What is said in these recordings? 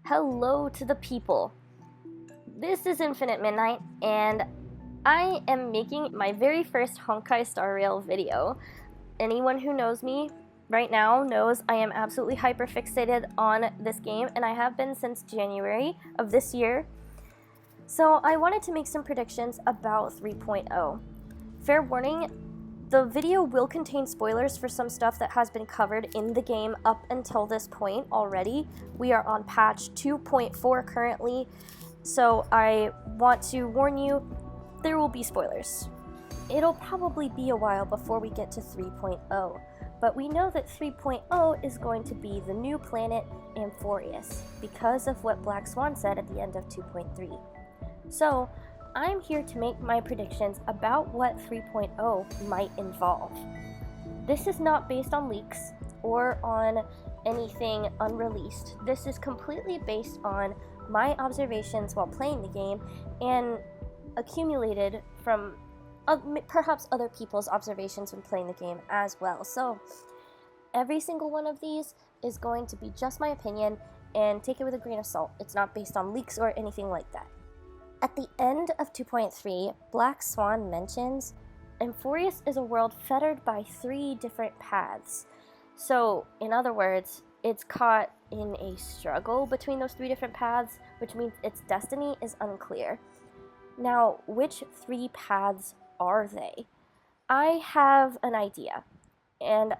Hello to the people. This is Infinite Midnight, and I am making my very first Honkai Star Rail video. Anyone who knows me right now knows I am absolutely hyper fixated on this game, and I have been since January of this year. So I wanted to make some predictions about 3.0. Fair warning, the video will contain spoilers for some stuff that has been covered in the game up until this point already. We are on patch 2.4 currently, so I want to warn you, there will be spoilers. It'll probably be a while before we get to 3.0, but we know that 3.0 is going to be the new planet Amphorius because of what Black Swan said at the end of 2.3. So, I'm here to make my predictions about what 3.0 might involve. This is not based on leaks or on anything unreleased. This is completely based on my observations while playing the game and accumulated from perhaps other people's observations when playing the game as well. So every single one of these is going to be just my opinion, and take it with a grain of salt. It's not based on leaks or anything like that. At the end of 2.3, Black Swan mentions Amphorius is a world fettered by 3 different paths. So, in other words, it's caught in a struggle between those 3 different paths, which means its destiny is unclear. Now, which 3 paths are they? I have an idea, and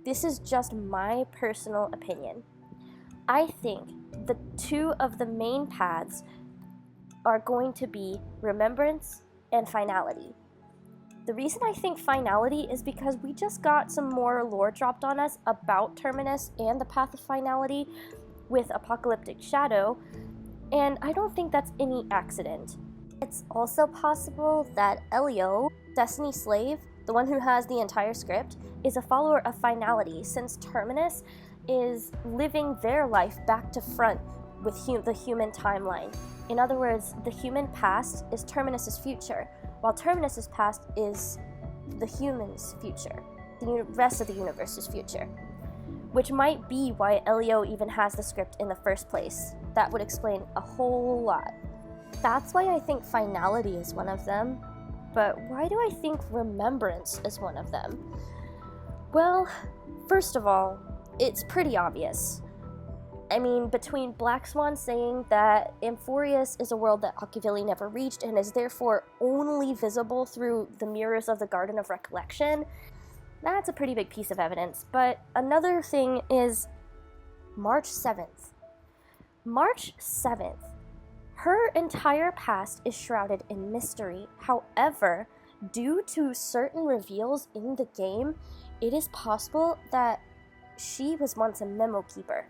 this is just my personal opinion. I think the 2 of the main paths are going to be Remembrance and Finality. The reason I think Finality is because we just got some more lore dropped on us about Terminus and the Path of Finality with Apocalyptic Shadow, and I don't think that's any accident. It's also possible that Elio, Destiny Slave, the one who has the entire script, is a follower of Finality, since Terminus is living their life back to front with the human timeline. In other words, the human past is Terminus's future, while Terminus's past is the human's future, the rest of the universe's future. Which might be why Elio even has the script in the first place. That would explain a whole lot. That's why I think Finality is one of them, but why do I think Remembrance is one of them? Well, first of all, it's pretty obvious. I mean, between Black Swan saying that Amphorius is a world that Akivili never reached and is therefore only visible through the mirrors of the Garden of Recollection, that's a pretty big piece of evidence. But another thing is March 7th. March 7th. Her entire past is shrouded in mystery. However, due to certain reveals in the game, it is possible that she was once a memo keeper.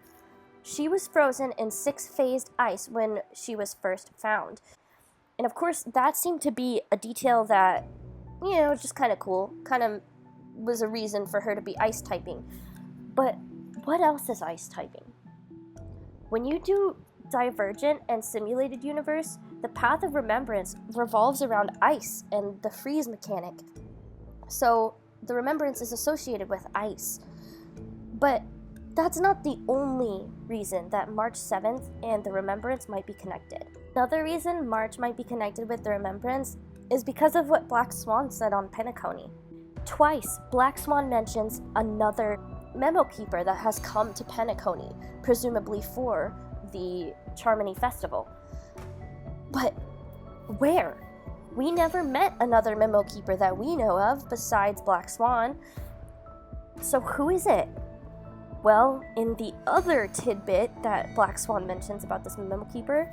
She was frozen in 6-phased ice when she was first found. And of course, that seemed to be a detail that, just kind of cool. Kind of was a reason for her to be ice typing. But what else is ice typing? When you do Divergent and Simulated Universe, the Path of Remembrance revolves around ice and the freeze mechanic. So the Remembrance is associated with ice. But that's not the only reason that March 7th and the Remembrance might be connected. Another reason March might be connected with the Remembrance is because of what Black Swan said on Penacony. Twice, Black Swan mentions another memo keeper that has come to Penacony, presumably for the Charmony Festival. But where? We never met another memo keeper that we know of besides Black Swan. So who is it? Well, in the other tidbit that Black Swan mentions about this memo keeper,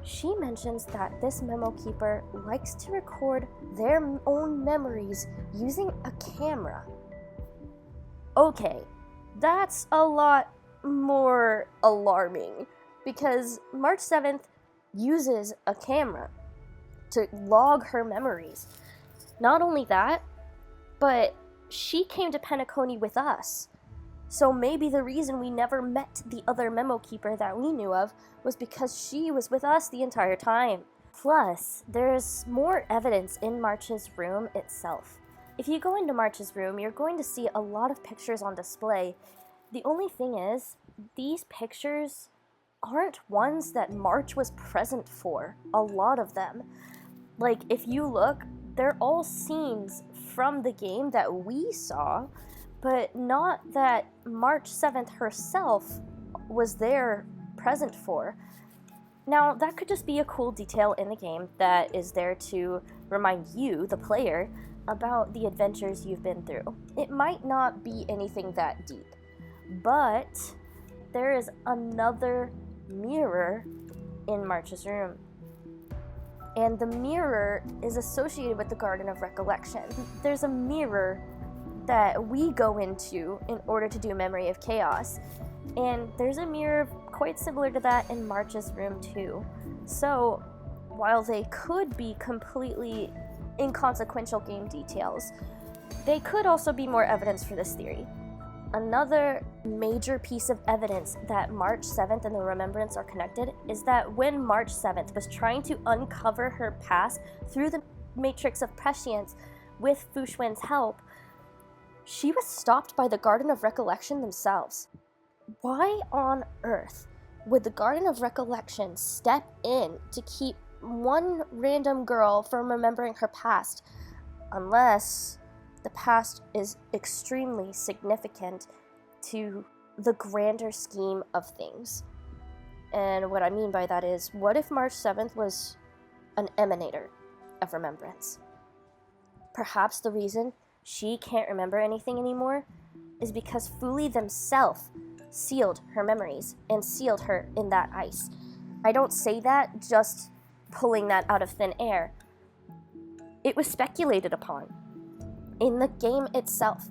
she mentions that this memo keeper likes to record their own memories using a camera. Okay, that's a lot more alarming, because March 7th uses a camera to log her memories. Not only that, but she came to Penacony with us. So maybe the reason we never met the other memo keeper that we knew of was because she was with us the entire time. Plus, there's more evidence in March's room itself. If you go into March's room, you're going to see a lot of pictures on display. The only thing is, these pictures aren't ones that March was present for, a lot of them. Like, if you look, they're all scenes from the game that we saw, but not that March 7th herself was there present for. Now, that could just be a cool detail in the game that is there to remind you, the player, about the adventures you've been through. It might not be anything that deep, but there is another mirror in March's room. And the mirror is associated with the Garden of Recollection. There's a mirror that we go into in order to do Memory of Chaos. And there's a mirror quite similar to that in March's room too. So, while they could be completely inconsequential game details, they could also be more evidence for this theory. Another major piece of evidence that March 7th and the Remembrance are connected is that when March 7th was trying to uncover her past through the Matrix of Prescience with Fu Xuan's help, she was stopped by the Garden of Recollection themselves. Why on earth would the Garden of Recollection step in to keep one random girl from remembering her past, unless the past is extremely significant to the grander scheme of things? And what I mean by that is, what if March 7th was an emanator of remembrance? Perhaps the reason she can't remember anything anymore is because Fuli themselves sealed her memories and sealed her in that ice. I don't say that just pulling that out of thin air. It was speculated upon in the game itself,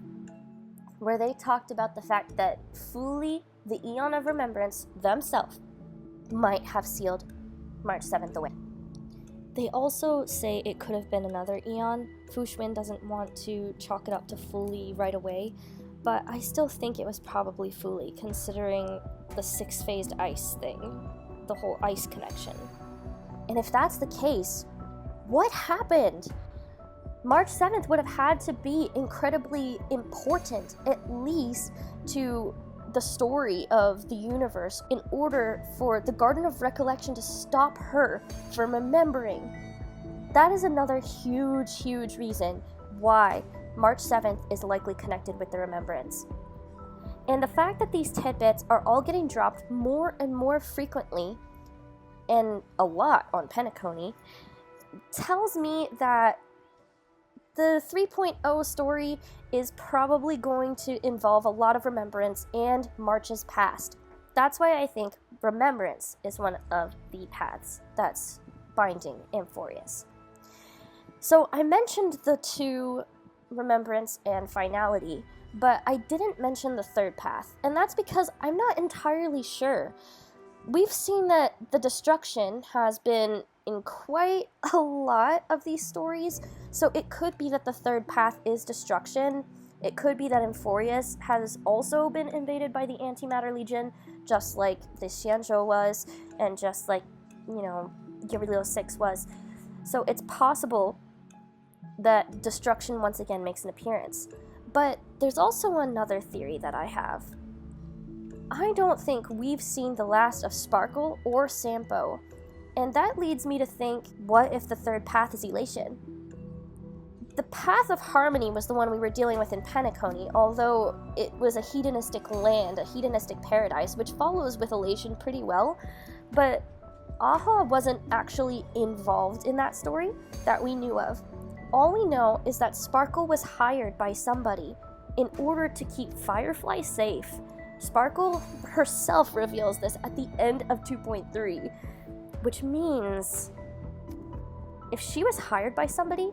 where they talked about the fact that Fuli, the Eon of Remembrance themselves, might have sealed March 7th away. They also say it could have been another Eon. Fu Xuan doesn't want to chalk it up to Fuli right away, but I still think it was probably Fuli, considering the six-phased ice thing, the whole ice connection. And if that's the case, what happened? March 7th would have had to be incredibly important, at least to the story of the universe, in order for the Garden of Recollection to stop her from remembering. That is another huge reason why March 7th is likely connected with the Remembrance. And the fact that these tidbits are all getting dropped more and more frequently, and a lot on Penacony, tells me that the 3.0 story is probably going to involve a lot of remembrance and March's past. That's why I think remembrance is one of the paths that's binding Amphorius. So I mentioned the two, remembrance and finality, but I didn't mention the third path, and that's because I'm not entirely sure. We've seen that the destruction has been in quite a lot of these stories, so it could be that the third path is destruction. It could be that Amphorius has also been invaded by the Antimatter Legion, just like the Xianzhou was, and just like, Guerrilla 6 was. So it's possible that destruction once again makes an appearance. But there's also another theory that I have. I don't think we've seen the last of Sparkle or Sampo, and that leads me to think, what if the third path is Elation? The path of harmony was the one we were dealing with in Penacony, although it was a hedonistic land, a hedonistic paradise, which follows with Elation pretty well, but Aha wasn't actually involved in that story that we knew of. All we know is that Sparkle was hired by somebody in order to keep Firefly safe. Sparkle herself reveals this at the end of 2.3, which means if she was hired by somebody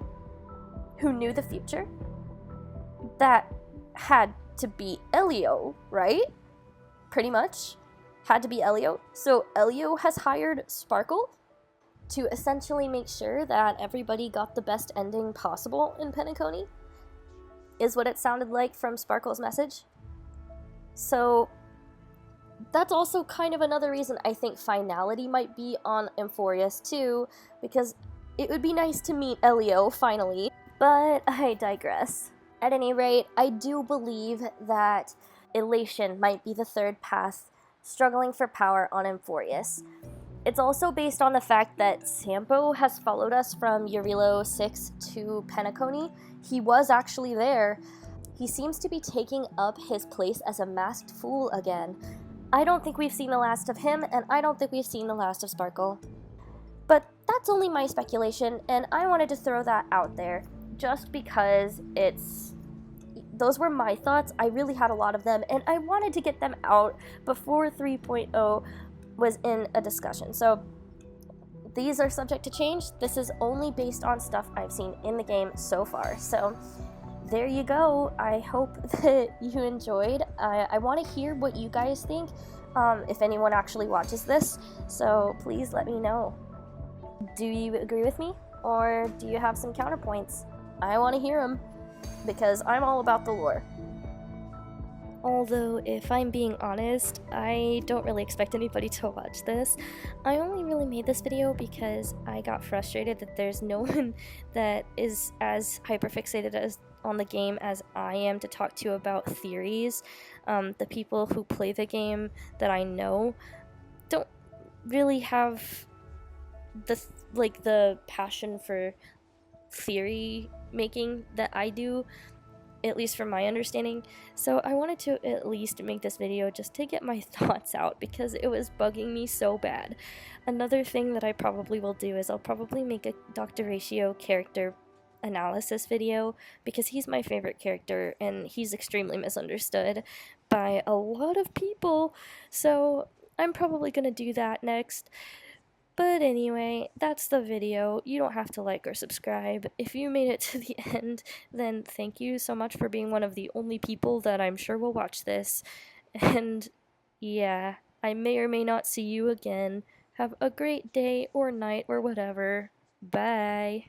who knew the future, that had to be Elio, right? Pretty much. Had to be Elio. So Elio has hired Sparkle to essentially make sure that everybody got the best ending possible in Penacony, is what it sounded like from Sparkle's message. So that's also kind of another reason I think finality might be on Amphorius too, because it would be nice to meet Elio finally, but I digress. At any rate, I do believe that Elation might be the third path struggling for power on Emphorius. It's also based on the fact that Sampo has followed us from Eurilo 6 to Penacony. He was actually there. He seems to be taking up his place as a masked fool again. I don't think we've seen the last of him, and I don't think we've seen the last of Sparkle. But that's only my speculation, and I wanted to throw that out there just because those were my thoughts. I really had a lot of them, and I wanted to get them out before 3.0 was in a discussion. So these are subject to change. This is only based on stuff I've seen in the game so far. So there you go. I hope that you enjoyed. I want to hear what you guys think, if anyone actually watches this. So please let me know. Do you agree with me? Or do you have some counterpoints? I want to hear them, because I'm all about the lore. Although, if I'm being honest, I don't really expect anybody to watch this. I only really made this video because I got frustrated that there's no one that is as hyperfixated on the game as I am to talk to you about theories. The people who play the game that I know don't really have the passion for theory making that I do, at least from my understanding. So I wanted to at least make this video just to get my thoughts out, because it was bugging me so bad. Another thing that I probably will do is I'll probably make a Dr. Ratio character analysis video, because he's my favorite character and he's extremely misunderstood by a lot of people. So I'm probably gonna do that next. But anyway, that's the video. You don't have to like or subscribe. If you made it to the end, then thank you so much for being one of the only people that I'm sure will watch this. And yeah, I may or may not see you again. Have a great day or night or whatever. Bye.